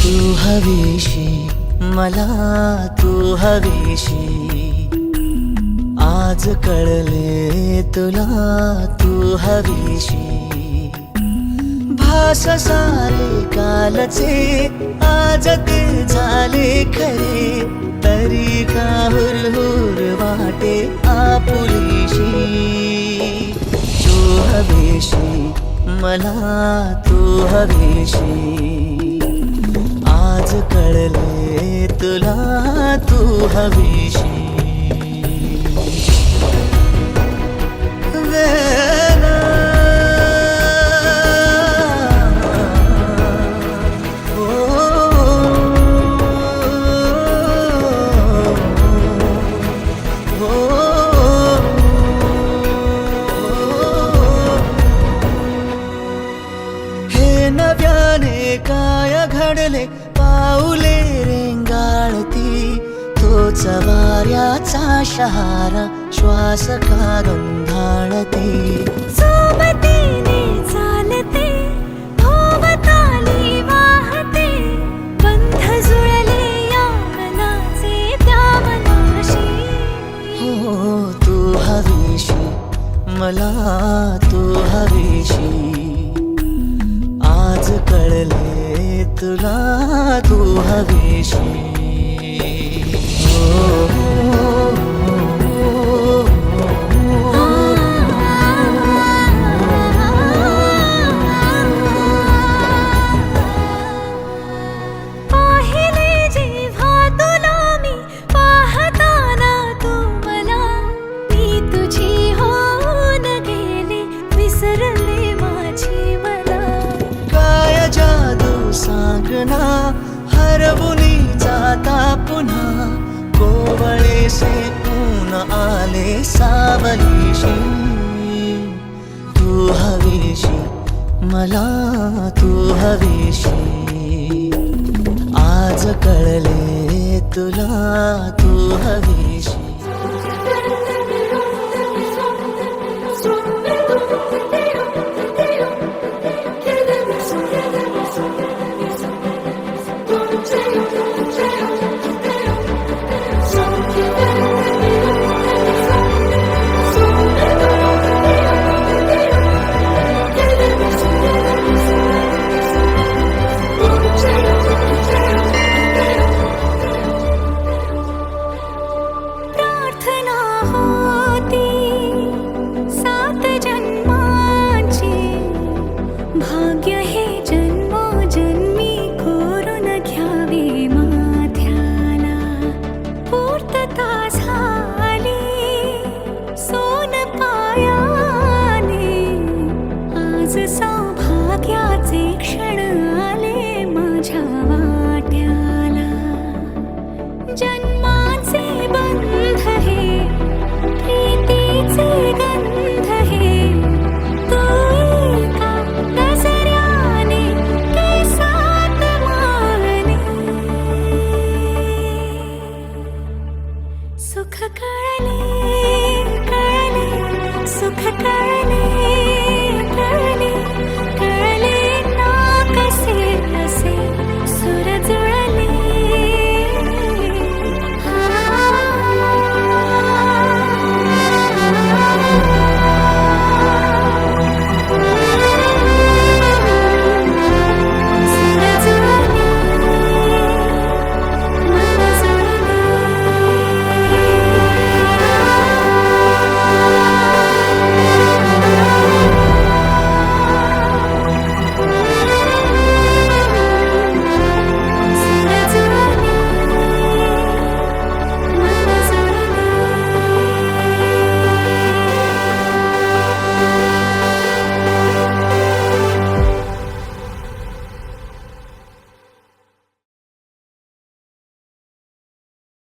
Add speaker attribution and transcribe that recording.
Speaker 1: तू हवीशी मला तू हवीशी आज कळले तुला तू हवीशी भास सारे कालचे आज ते झाले खरे तरी का हुरहुर वाटे आपुलीशी तू हवीशी मला तू हवीशी आज कळले तुला तू हवीशी नव्याने काय घडले पाऊले रेंगाळती तोच वाऱ्याचा शहारा श्वास का गंधाळती
Speaker 2: सोबतीने चालते भोवताली वाहते बंध जुळले या मनाचे त्या मनाशी
Speaker 1: हो तू हवीशी मला तू हवीशी आज कळले तुला तू हवीशी
Speaker 2: पाहिले जेव्हा तुला मी पाहताना तू मला मी तुझी होऊन गेले विसरले माझी मला
Speaker 1: काय जादू सांगना हरवुनी जाता पुन्हा कोवळे से ऊन आले सावलीशी तू हवीशी मला तू हवीशी आज कळले तुला तू हवीशी